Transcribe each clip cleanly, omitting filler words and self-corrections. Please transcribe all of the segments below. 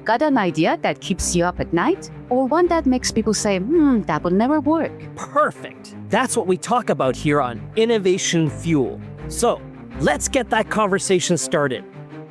Got an idea that keeps you up at night? Or one that makes people say, that would never work? Perfect. That's what we talk about here on Innovation Fuel. So let's get that conversation started.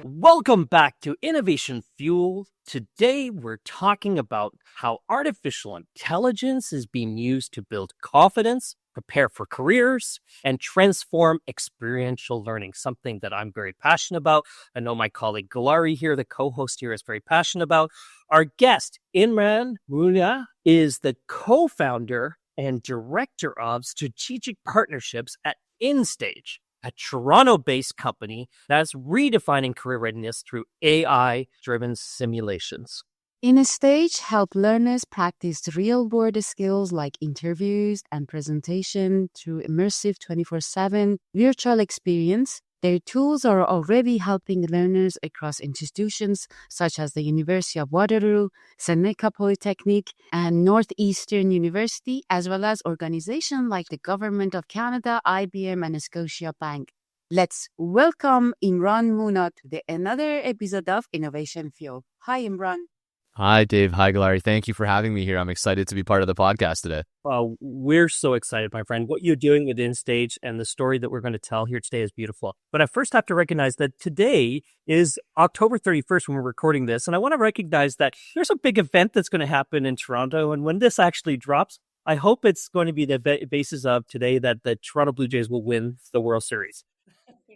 Welcome back to Innovation Fuel. Today we're talking about how artificial intelligence is being used to build confidence, prepare for careers, and transform experiential learning, something that I'm very passionate about. I know my colleague Galari here, the co-host here, is very passionate about. Our guest, Imran Muna, is the co-founder and director of strategic partnerships at Instage, a Toronto-based company that's redefining career readiness through AI-driven simulations. Instage help learners practice real-world skills like interviews and presentation through immersive 24/7 virtual experience. Their tools are already helping learners across institutions such as the University of Waterloo, Seneca Polytechnic, and Northeastern University, as well as organizations like the Government of Canada, IBM, and Scotiabank. Let's welcome Imran Muna to another episode of Innovation Fuel. Hi, Imran. Hi, Dave. Hi, Galari. Thank you for having me here. I'm excited to be part of the podcast today. We're so excited, my friend. What you're doing with Instage and the story that we're going to tell here today is beautiful. But I first have to recognize that today is October 31st when we're recording this. And I want to recognize that there's a big event that's going to happen in Toronto. And when this actually drops, I hope it's going to be the basis of today that the Toronto Blue Jays will win the World Series.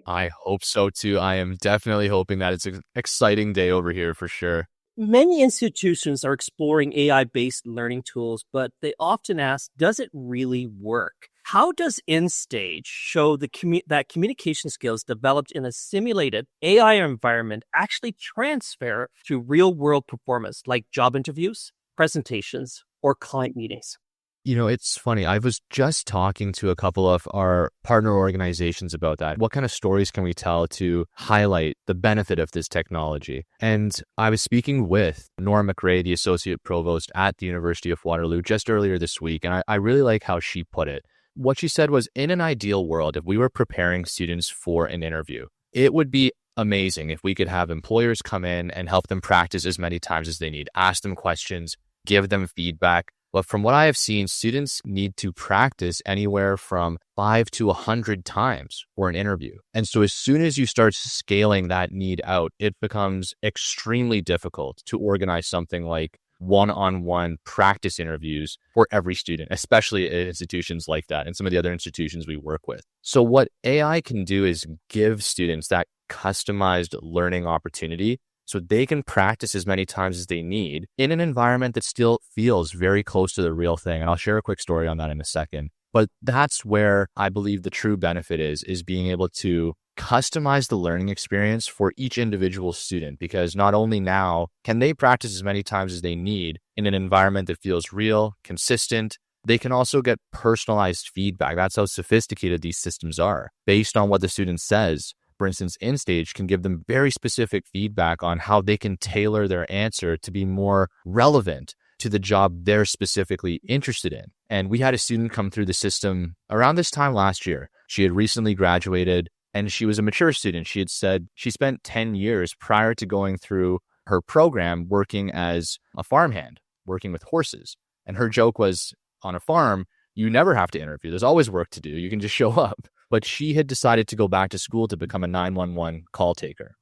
I hope so, too. I am definitely hoping that it's an exciting day over here for sure. Many institutions are exploring AI-based learning tools, but they often ask, does it really work? How does Instage show that communication skills developed in a simulated AI environment actually transfer to real-world performance, like job interviews, presentations, or client meetings? You know, it's funny. I was just talking to a couple of our partner organizations about that. What kind of stories can we tell to highlight the benefit of this technology? And I was speaking with Nora McRae, the Associate Provost at the University of Waterloo, just earlier this week. And I really like how she put it. What she said was, in an ideal world, if we were preparing students for an interview, it would be amazing if we could have employers come in and help them practice as many times as they need, ask them questions, give them feedback. But from what I have seen, students need to practice anywhere from 5 to 100 times for an interview. And so as soon as you start scaling that need out, it becomes extremely difficult to organize something like one-on-one practice interviews for every student, especially at institutions like that and some of the other institutions we work with. So what AI can do is give students that customized learning opportunity so they can practice as many times as they need in an environment that still feels very close to the real thing. And I'll share a quick story on that in a second. But that's where I believe the true benefit is being able to customize the learning experience for each individual student, because not only now can they practice as many times as they need in an environment that feels real, consistent, they can also get personalized feedback. That's how sophisticated these systems are based on what the student says. For instance, Instage can give them very specific feedback on how they can tailor their answer to be more relevant to the job they're specifically interested in. And we had a student come through the system around this time last year. She had recently graduated and she was a mature student. She had said she spent 10 years prior to going through her program working as a farmhand, working with horses. And her joke was, on a farm, you never have to interview. There's always work to do. You can just show up. But she had decided to go back to school to become a 911 call taker.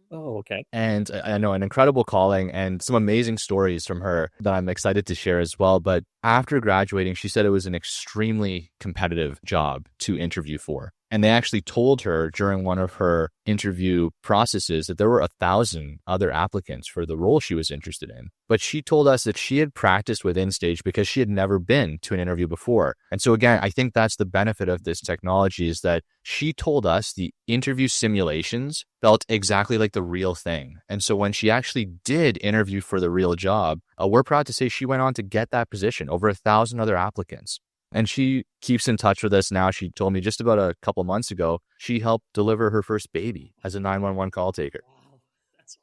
Oh, okay. And I know an incredible calling and some amazing stories from her that I'm excited to share as well. But after graduating, she said it was an extremely competitive job to interview for. And they actually told her during one of her interview processes that there were 1,000 other applicants for the role she was interested in. But she told us that she had practiced with Instage because she had never been to an interview before. And so again, I think that's the benefit of this technology, is that she told us the interview simulations felt exactly like the real thing. And so when she actually did interview for the real job, we're proud to say she went on to get that position over 1,000 other applicants. And she keeps in touch with us now. She told me just about a couple months ago, she helped deliver her first baby as a 911 call taker.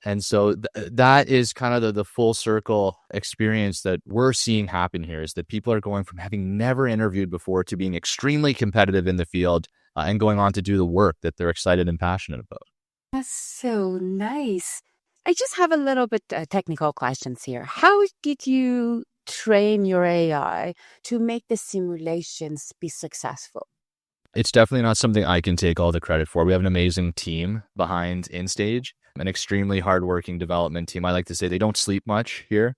And so that is kind of the full circle experience that we're seeing happen here, is that people are going from having never interviewed before to being extremely competitive in the field and going on to do the work that they're excited and passionate about. That's so nice. I just have a little bit technical questions here. How did you train your AI to make the simulations be successful? It's definitely not something I can take all the credit for. We have an amazing team behind Instage, an extremely hardworking development team. I like to say they don't sleep much here.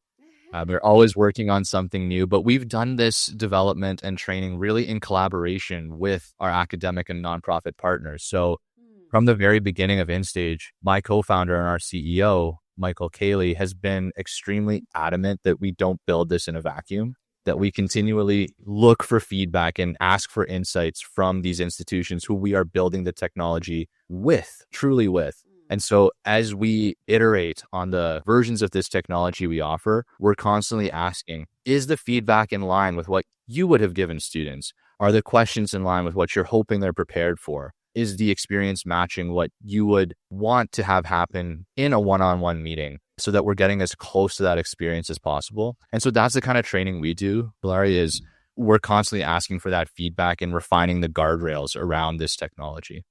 They're always working on something new, but we've done this development and training really in collaboration with our academic and nonprofit partners. So from the very beginning of Instage, my co-founder and our CEO, Michael Cayley, has been extremely adamant that we don't build this in a vacuum, that we continually look for feedback and ask for insights from these institutions who we are building the technology with, truly with. And so as we iterate on the versions of this technology we offer, we're constantly asking, is the feedback in line with what you would have given students? Are the questions in line with what you're hoping they're prepared for? Is the experience matching what you would want to have happen in a one-on-one meeting so that we're getting as close to that experience as possible? And so that's the kind of training we do, Bilari, is we're constantly asking for that feedback and refining the guardrails around this technology.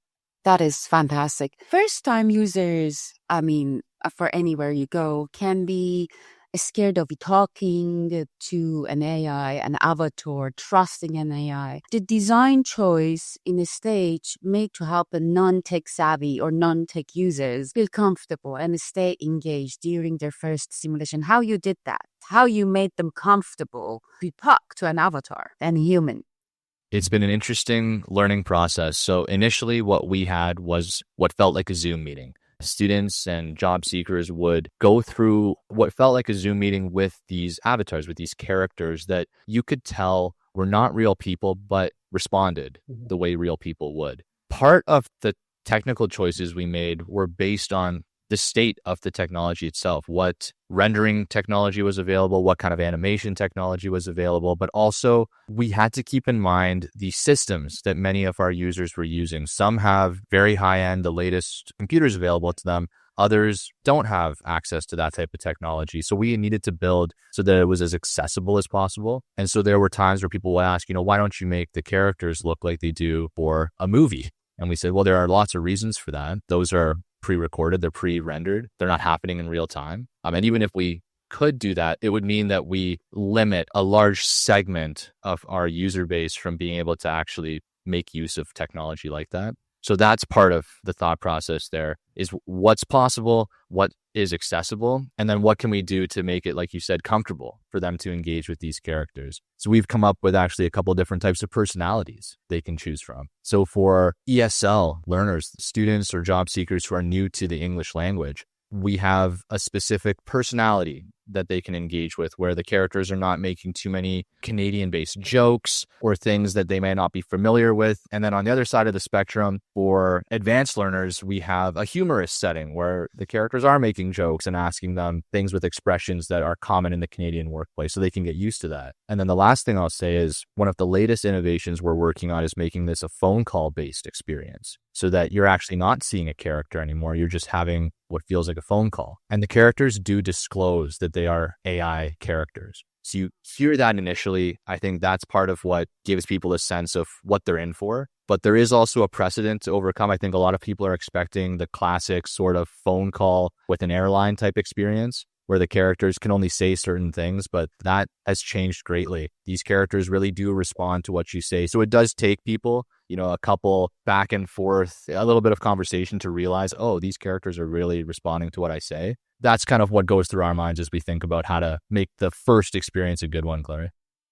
That is fantastic. First time users, for anywhere you go, can be scared of talking to an AI, an avatar, trusting an AI. The design choice in a stage made to help a non-tech savvy or non-tech users feel comfortable and stay engaged during their first simulation. How you did that? How you made them comfortable to talk to an avatar and a human? It's been an interesting learning process. So initially what we had was what felt like a Zoom meeting. Students and job seekers would go through what felt like a Zoom meeting with these avatars, with these characters that you could tell were not real people, but responded the way real people would. Part of the technical choices we made were based on the state of the technology itself, what rendering technology was available, what kind of animation technology was available, but also we had to keep in mind the systems that many of our users were using. Some have very high-end, the latest computers available to them. Others don't have access to that type of technology. So we needed to build so that it was as accessible as possible. And so there were times where people would ask, why don't you make the characters look like they do for a movie? And we said, well, there are lots of reasons for that. Those are pre-recorded, they're pre-rendered, they're not happening in real time. And even if we could do that, it would mean that we limit a large segment of our user base from being able to actually make use of technology like that. So that's part of the thought process there, is what's possible, what is accessible, and then what can we do to make it, like you said, comfortable for them to engage with these characters. So we've come up with actually a couple of different types of personalities they can choose from. So for ESL learners, students or job seekers who are new to the English language, we have a specific personality that they can engage with, where the characters are not making too many Canadian-based jokes or things that they may not be familiar with. And then on the other side of the spectrum, for advanced learners, we have a humorous setting where the characters are making jokes and asking them things with expressions that are common in the Canadian workplace, so they can get used to that. And then the last thing I'll say is one of the latest innovations we're working on is making this a phone call-based experience, so that you're actually not seeing a character anymore. You're just having what feels like a phone call. And the characters do disclose that they are AI characters. So you hear that initially. I think that's part of what gives people a sense of what they're in for. But there is also a precedent to overcome. I think a lot of people are expecting the classic sort of phone call with an airline type experience, where the characters can only say certain things, but that has changed greatly. These characters really do respond to what you say. So it does take people, a couple back and forth, a little bit of conversation to realize, oh, these characters are really responding to what I say. That's kind of what goes through our minds as we think about how to make the first experience a good one, Clary.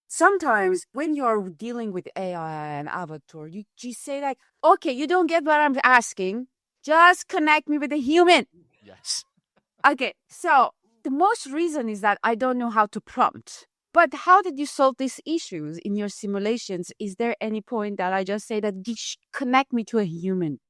Sometimes when you're dealing with AI and avatar, you just say like, okay, you don't get what I'm asking. Just connect me with a human. Yes. Okay, so the most reason is that I don't know how to prompt. But how did you solve these issues in your simulations? Is there any point that I just say that connect me to a human?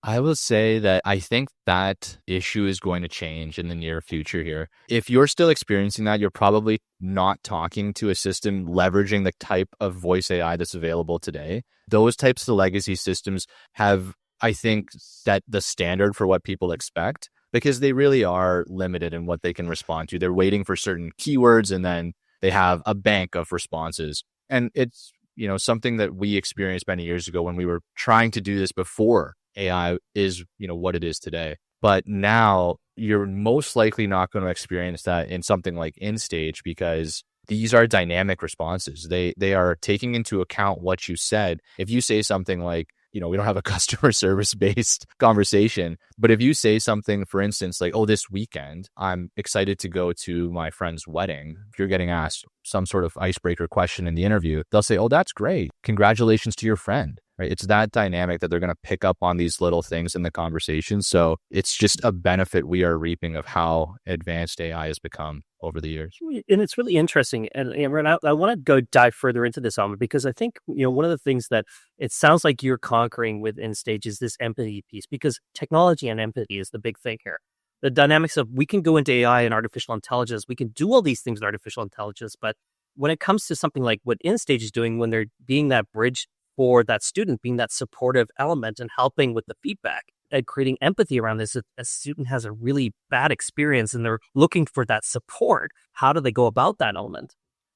I will say that I think that issue is going to change in the near future here. If you're still experiencing that, you're probably not talking to a system leveraging the type of voice AI that's available today. Those types of legacy systems have, I think, set the standard for what people expect, because they really are limited in what they can respond to. They're waiting for certain keywords, and then they have a bank of responses. And it's, something that we experienced many years ago when we were trying to do this before AI is, what it is today. But now you're most likely not going to experience that in something like Instage because these are dynamic responses. They are taking into account what you said. If you say something like, we don't have a customer service based conversation, but if you say something, for instance, like, oh, this weekend, I'm excited to go to my friend's wedding. If you're getting asked some sort of icebreaker question in the interview, they'll say, oh, that's great. Congratulations to your friend. Right? It's that dynamic that they're going to pick up on these little things in the conversation. So it's just a benefit we are reaping of how advanced AI has become over the years. And it's really interesting. And Imran, I want to go dive further into this, Ahmed, because I think, one of the things that it sounds like you're conquering with Instage is this empathy piece, because technology and empathy is the big thing here. The dynamics of we can go into AI and artificial intelligence, we can do all these things with artificial intelligence, but when it comes to something like what Instage is doing, when they're being that bridge for that student, being that supportive element and helping with the feedback and creating empathy around this. If a student has a really bad experience and they're looking for that support, how do they go about that element?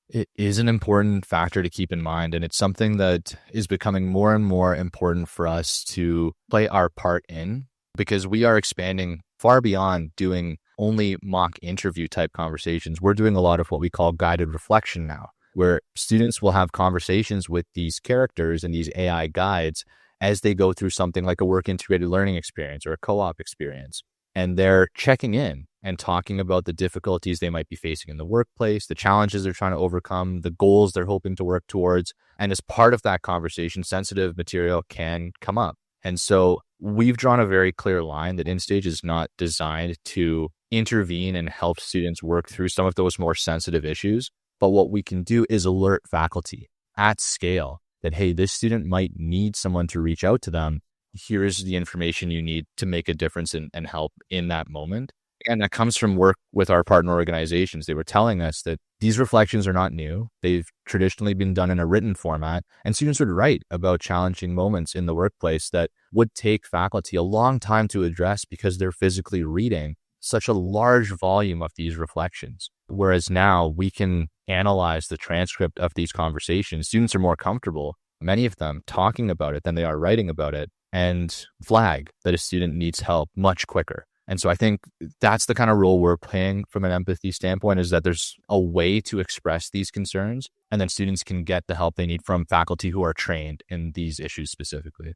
It is an important factor to keep in mind, and it's something that is becoming more and more important for us to play our part in, because we are expanding far beyond doing only mock interview type conversations. We're doing a lot of what we call guided reflection now, where students will have conversations with these characters and these AI guides as they go through something like a work integrated learning experience or a co-op experience. And they're checking in and talking about the difficulties they might be facing in the workplace, the challenges they're trying to overcome, the goals they're hoping to work towards. And as part of that conversation, sensitive material can come up. And so we've drawn a very clear line that Instage is not designed to intervene and help students work through some of those more sensitive issues. But what we can do is alert faculty at scale that, hey, this student might need someone to reach out to them. Here's the information you need to make a difference and help in that moment. And that comes from work with our partner organizations. They were telling us that these reflections are not new. They've traditionally been done in a written format, and students would write about challenging moments in the workplace that would take faculty a long time to address because they're physically reading such a large volume of these reflections. Whereas now we can analyze the transcript of these conversations. Students are more comfortable, many of them, talking about it than they are writing about it, and flag that a student needs help much quicker. And so I think that's the kind of role we're playing from an empathy standpoint, is that there's a way to express these concerns, and then students can get the help they need from faculty who are trained in these issues specifically.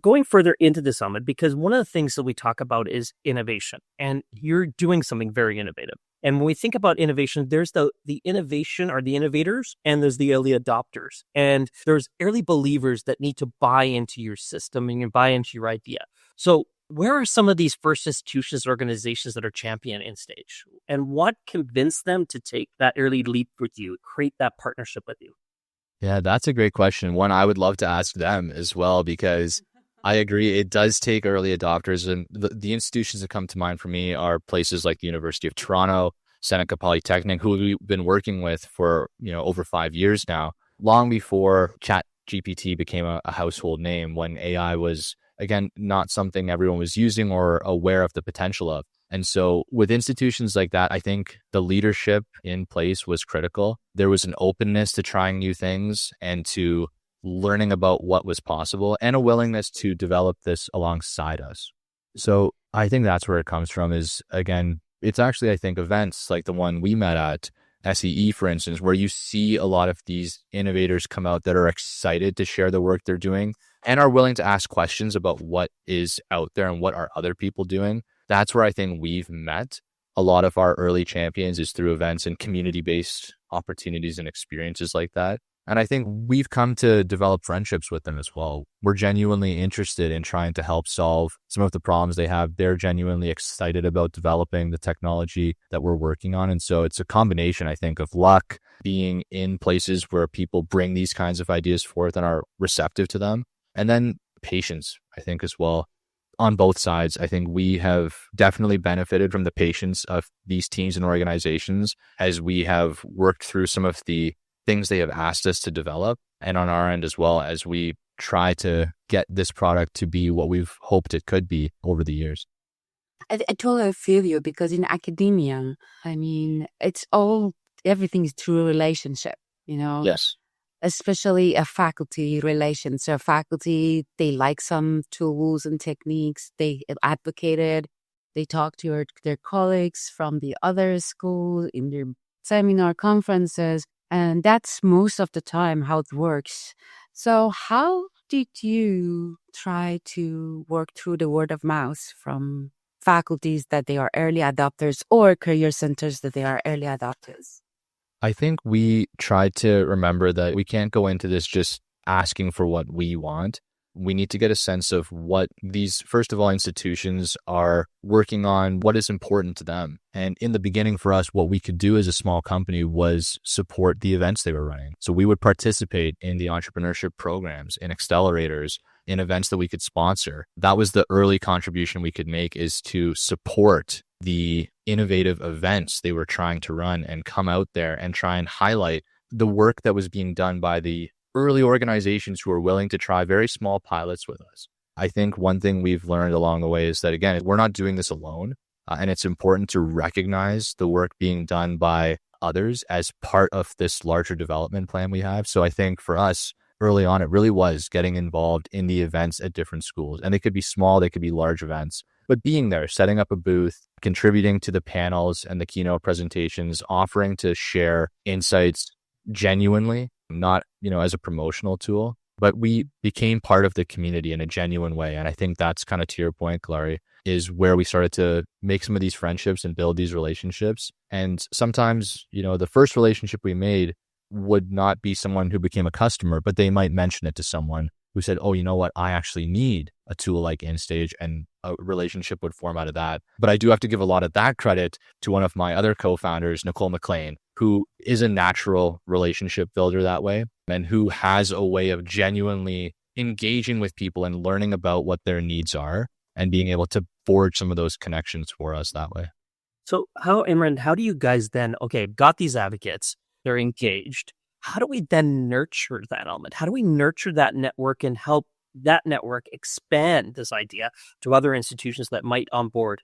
Going further into the summit, because one of the things that we talk about is innovation, and you're doing something very innovative. And when we think about innovation, there's the innovation or the innovators, and there's the early adopters, and there's early believers that need to buy into your system and you buy into your idea. So where are some of these first institutions, organizations that are champion Instage, and what convinced them to take that early leap with you, create that partnership with you? Yeah, that's a great question. One I would love to ask them as well, because I agree. It does take early adopters, and the institutions that come to mind for me are places like the University of Toronto, Seneca Polytechnic, who we've been working with for over 5 years now, long before ChatGPT became a household name, when AI was, again, not something everyone was using or aware of the potential of. And so with institutions like that, I think the leadership in place was critical. There was an openness to trying new things and to learning about what was possible, and a willingness to develop this alongside us. So I think that's where it comes from, is, again, it's actually, I think, events like the one we met at, SEE, for instance, where you see a lot of these innovators come out that are excited to share the work they're doing and are willing to ask questions about what is out there and what are other people doing. That's where I think we've met a lot of our early champions, is through events and community-based opportunities and experiences like that. And I think we've come to develop friendships with them as well. We're genuinely interested in trying to help solve some of the problems they have. They're genuinely excited about developing the technology that we're working on. And so it's a combination, I think, of luck, being in places where people bring these kinds of ideas forth and are receptive to them, and then patience, I think, as well. On both sides, I think we have definitely benefited from the patience of these teams and organizations as we have worked through some of the things they have asked us to develop, and on our end as well, as we try to get this product to be what we've hoped it could be over the years. I totally feel you, because in academia, I mean, everything is through relationship, Yes. especially a faculty relation. So faculty, they like some tools and techniques, they advocate it. They talk to their colleagues from the other school in their seminar conferences, and that's most of the time how it works. So how did you try to work through the word of mouth from faculties that they are early adopters or career centers that they are early adopters? I think we try to remember that we can't go into this just asking for what we want. We need to get a sense of what these, first of all, institutions are working on, what is important to them. And in the beginning for us, what we could do as a small company was support the events they were running. So we would participate in the entrepreneurship programs, in accelerators, in events that we could sponsor. That was the early contribution we could make, is to support the innovative events they were trying to run and come out there and try and highlight the work that was being done by the early organizations who are willing to try very small pilots with us. I think one thing we've learned along the way is that, again, we're not doing this alone. And it's important to recognize the work being done by others as part of this larger development plan we have. So I think for us, early on, it really was getting involved in the events at different schools. And they could be small, they could be large events. But being there, setting up a booth, contributing to the panels and the keynote presentations, offering to share insights genuinely, not, as a promotional tool, but we became part of the community in a genuine way. And I think that's kind of to your point, Clary, is where we started to make some of these friendships and build these relationships. And sometimes, the first relationship we made would not be someone who became a customer, but they might mention it to someone who said, oh, you know what, I actually need a tool like Instage, and a relationship would form out of that. But I do have to give a lot of that credit to one of my other co-founders, Nicole McLean, who is a natural relationship builder that way, and who has a way of genuinely engaging with people and learning about what their needs are and being able to forge some of those connections for us that way. So Imran, how do you guys then, got these advocates, they're engaged. How do we then nurture that element? How do we nurture that network and help that network expand this idea to other institutions that might onboard?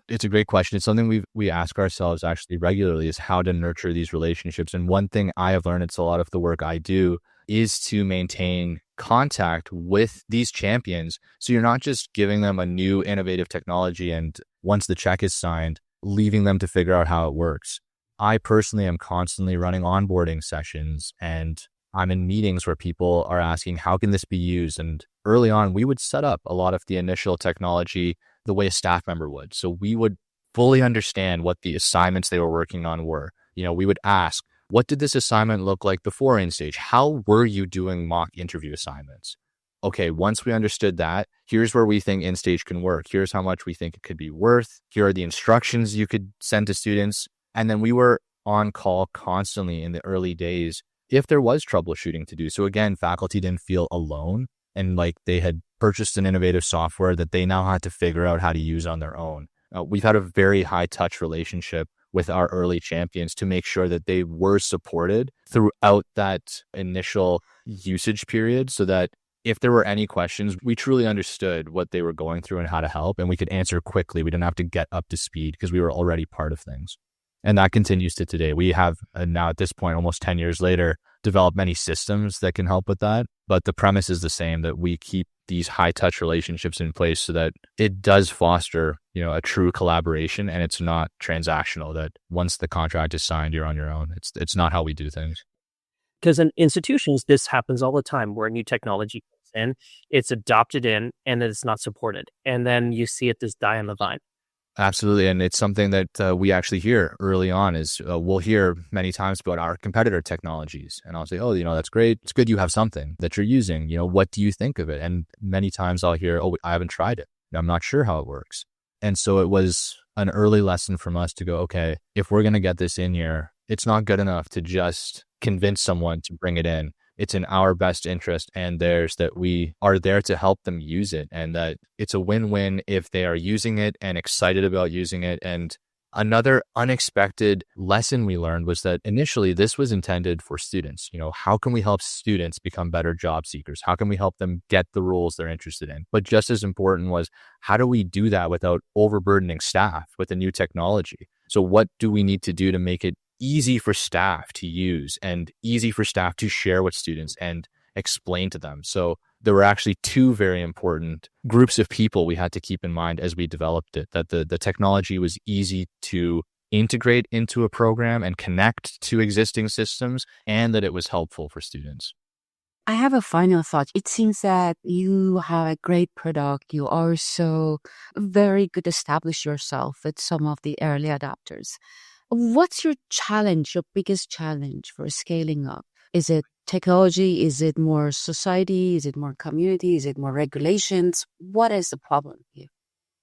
It's a great question. It's something we ask ourselves actually regularly, is how to nurture these relationships. And one thing I have learned, it's a lot of the work I do, is to maintain contact with these champions. So you're not just giving them a new innovative technology and once the check is signed, leaving them to figure out how it works. I personally am constantly running onboarding sessions, and I'm in meetings where people are asking, how can this be used? And early on, we would set up a lot of the initial technology the way a staff member would. So we would fully understand what the assignments they were working on were. We would ask, what did this assignment look like before Instage? How were you doing mock interview assignments? Okay, once we understood that, here's where we think Instage can work. Here's how much we think it could be worth. Here are the instructions you could send to students. And then we were on call constantly in the early days if there was troubleshooting to do. So again, faculty didn't feel alone and like they had purchased an innovative software that they now had to figure out how to use on their own. We've had a very high touch relationship with our early champions to make sure that they were supported throughout that initial usage period, so that if there were any questions, we truly understood what they were going through and how to help, and we could answer quickly. We didn't have to get up to speed because we were already part of things. And that continues to today. We have now at this point, almost 10 years later, developed many systems that can help with that. But the premise is the same, that we keep these high touch relationships in place so that it does foster, a true collaboration, and it's not transactional, that once the contract is signed, you're on your own. It's not how we do things. Because in institutions, this happens all the time where new technology comes in, it's adopted in, and then it's not supported. And then you see it just die on the vine. Absolutely. And it's something that we actually hear early on is we'll hear many times about our competitor technologies. And I'll say, oh, that's great. It's good you have something that you're using. What do you think of it? And many times I'll hear, oh, I haven't tried it. I'm not sure how it works. And so it was an early lesson from us to go, okay, if we're going to get this in here, it's not good enough to just convince someone to bring it in. It's in our best interest and theirs that we are there to help them use it, and that it's a win-win if they are using it and excited about using it. And another unexpected lesson we learned was that initially this was intended for students. How can we help students become better job seekers? How can we help them get the roles they're interested in? But just as important was, how do we do that without overburdening staff with a new technology? So what do we need to do to make it easy for staff to use and easy for staff to share with students and explain to them? So there were actually two very important groups of people we had to keep in mind as we developed it, that the technology was easy to integrate into a program and connect to existing systems, and that it was helpful for students. I have a final thought. It seems that you have a great product. You also very good establish yourself with some of the early adopters. What's your challenge, your biggest challenge for scaling up? Is it technology? Is it more society? Is it more community? Is it more regulations? What is the problem here?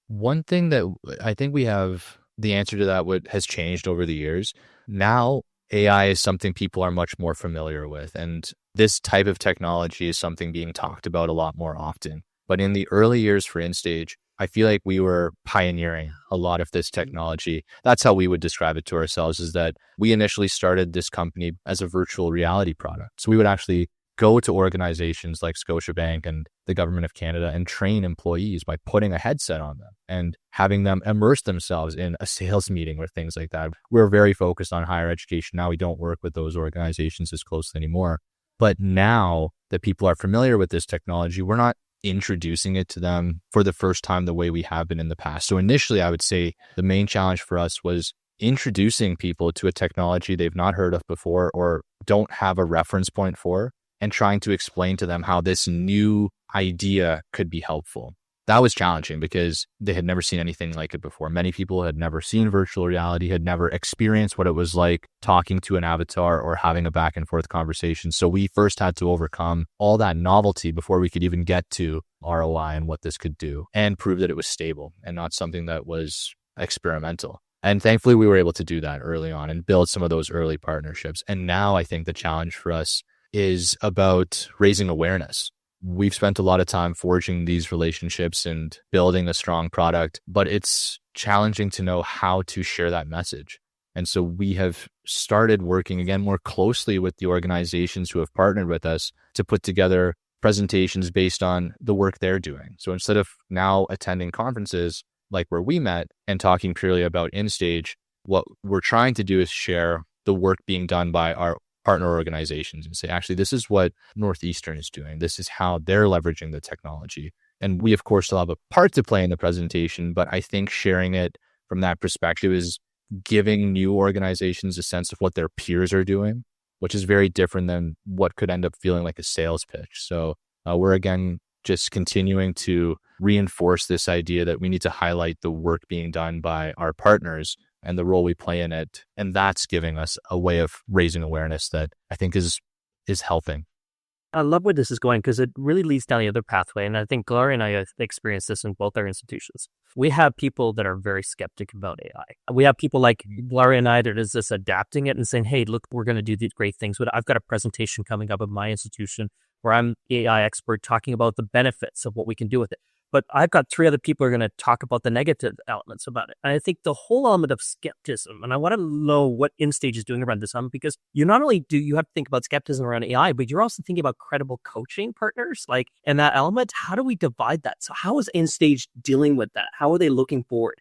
One thing that I think we have the answer to that has changed over the years. Now, AI is something people are much more familiar with, and this type of technology is something being talked about a lot more often. But in the early years for Instage, I feel like we were pioneering a lot of this technology. That's how we would describe it to ourselves, is that we initially started this company as a virtual reality product. So we would actually go to organizations like Scotiabank and the government of Canada and train employees by putting a headset on them and having them immerse themselves in a sales meeting or things like that. We're very focused on higher education. Now we don't work with those organizations as closely anymore. But now that people are familiar with this technology, we're not introducing it to them for the first time the way we have been in the past. So initially, I would say the main challenge for us was introducing people to a technology they've not heard of before or don't have a reference point for, and trying to explain to them how this new idea could be helpful. That was challenging because they had never seen anything like it before. Many people had never seen virtual reality, had never experienced what it was like talking to an avatar or having a back and forth conversation. So we first had to overcome all that novelty before we could even get to ROI and what this could do, and prove that it was stable and not something that was experimental. And thankfully, we were able to do that early on and build some of those early partnerships. And now I think the challenge for us is about raising awareness. We've spent a lot of time forging these relationships and building a strong product, but it's challenging to know how to share that message. And so we have started working again more closely with the organizations who have partnered with us to put together presentations based on the work they're doing. So instead of now attending conferences like where we met and talking purely about Instage, what we're trying to do is share the work being done by our partner organizations and say, actually, this is what Northeastern is doing. This is how they're leveraging the technology. And we, of course, still have a part to play in the presentation, but I think sharing it from that perspective is giving new organizations a sense of what their peers are doing, which is very different than what could end up feeling like a sales pitch. So we're, again, just continuing to reinforce this idea that we need to highlight the work being done by our partners and the role we play in it. And that's giving us a way of raising awareness that I think is helping. I love where this is going because it really leads down the other pathway. And I think Gloria and I have experienced this in both our institutions. We have people that are very skeptic about AI. We have people like Gloria and I that is just adapting it and saying, hey, look, we're going to do these great things. But I've got a presentation coming up at my institution where I'm the AI expert talking about the benefits of what we can do with it. But I've got 3 other people who are going to talk about the negative elements about it. And I think the whole element of skepticism, and I want to know what Instage is doing around this, because you not only do you have to think about skepticism around AI, but you're also thinking about credible coaching partners, like in that element. How do we divide that? So how is Instage dealing with that? How are they looking forward?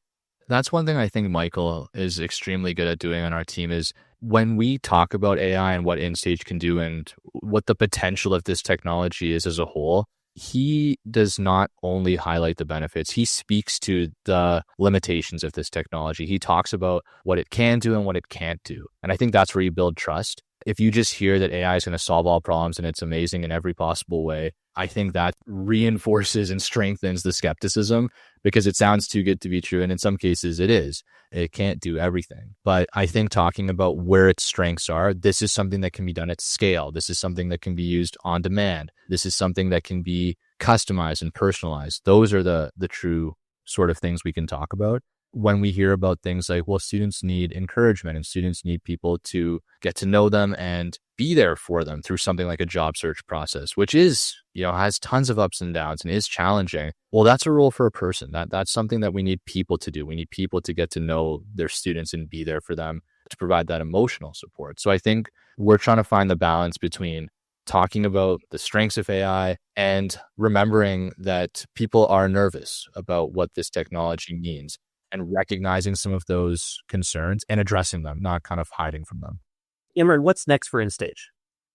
That's one thing I think Michael is extremely good at doing on our team is when we talk about AI and what Instage can do and what the potential of this technology is as a whole, he does not only highlight the benefits, he speaks to the limitations of this technology. He talks about what it can do and what it can't do. And I think that's where you build trust. If you just hear that AI is going to solve all problems and it's amazing in every possible way, I think that reinforces and strengthens the skepticism because it sounds too good to be true. And in some cases it is. It can't do everything. But I think talking about where its strengths are, this is something that can be done at scale. This is something that can be used on demand. This is something that can be customized and personalized. Those are the true sort of things we can talk about. When we hear about things like, well, students need encouragement and students need people to get to know them and be there for them through something like a job search process, which is, has tons of ups and downs and is challenging. Well, that's a role for a person. That's something that we need people to do. We need people to get to know their students and be there for them to provide that emotional support. So I think we're trying to find the balance between talking about the strengths of AI and remembering that people are nervous about what this technology means, and recognizing some of those concerns and addressing them, not kind of hiding from them. Imran, what's next for Instage?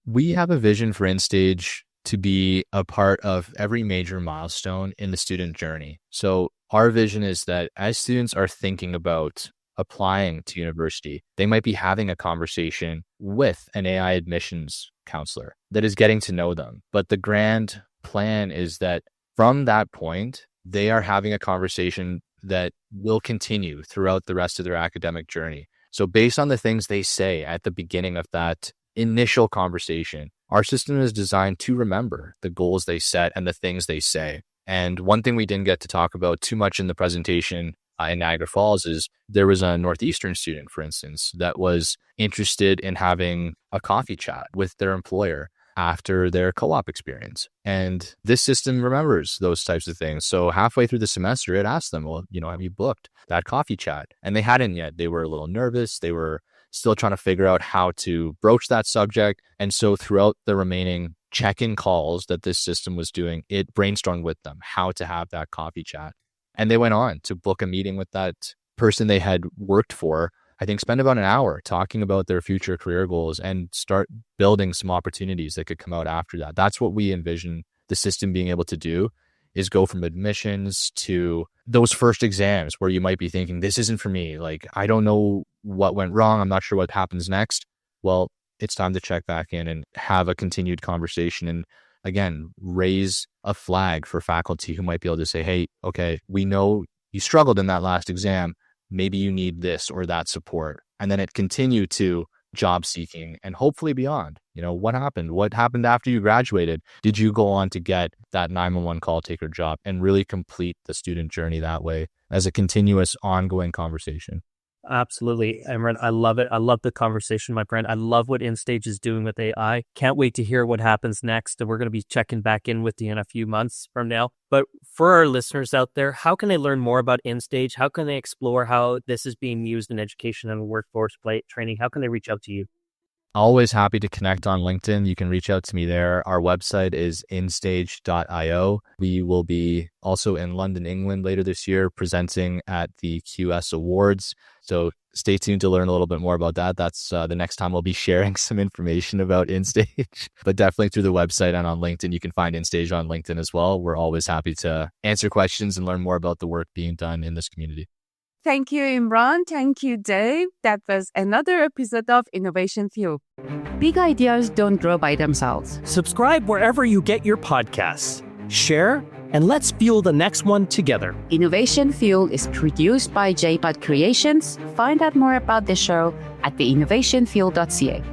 We have a vision for Instage to be a part of every major milestone in the student journey. So our vision is that as students are thinking about applying to university, they might be having a conversation with an AI admissions counselor that is getting to know them. But the grand plan is that from that point, they are having a conversation that will continue throughout the rest of their academic journey. So based on the things they say at the beginning of that initial conversation, our system is designed to remember the goals they set and the things they say. And one thing we didn't get to talk about too much in the presentation in Niagara Falls is there was a Northeastern student, for instance, that was interested in having a coffee chat with their employer after their co-op experience. And this system remembers those types of things. So halfway through the semester, it asked them, well, have you booked that coffee chat? And they hadn't yet. They were a little nervous. They were still trying to figure out how to broach that subject. And so throughout the remaining check-in calls that this system was doing, it brainstormed with them how to have that coffee chat. And they went on to book a meeting with that person they had worked for, I think spend about an hour talking about their future career goals and start building some opportunities that could come out after that. That's what we envision the system being able to do, is go from admissions to those first exams where you might be thinking, this isn't for me. Like, I don't know what went wrong. I'm not sure what happens next. Well, it's time to check back in and have a continued conversation and again, raise a flag for faculty who might be able to say, hey, okay, we know you struggled in that last exam. Maybe you need this or that support. And then it continued to job seeking and hopefully beyond. What happened? What happened after you graduated? Did you go on to get that 911 call taker job and really complete the student journey that way as a continuous ongoing conversation? Absolutely, Imran. I love it. I love the conversation, my friend. I love what Instage is doing with AI. Can't wait to hear what happens next. And we're going to be checking back in with you in a few months from now. But for our listeners out there, how can they learn more about Instage? How can they explore how this is being used in education and workforce training? How can they reach out to you? Always happy to connect on LinkedIn. You can reach out to me there. Our website is instage.io. We will be also in London, England later this year presenting at the QS Awards. So stay tuned to learn a little bit more about that. That's the next time we'll be sharing some information about Instage. But definitely through the website and on LinkedIn, you can find Instage on LinkedIn as well. We're always happy to answer questions and learn more about the work being done in this community. Thank you, Imran. Thank you, Dave. That was another episode of Innovation Fuel. Big ideas don't grow by themselves. Subscribe wherever you get your podcasts. Share, and let's fuel the next one together. Innovation Fuel is produced by JPod Creations. Find out more about the show at theinnovationfuel.ca.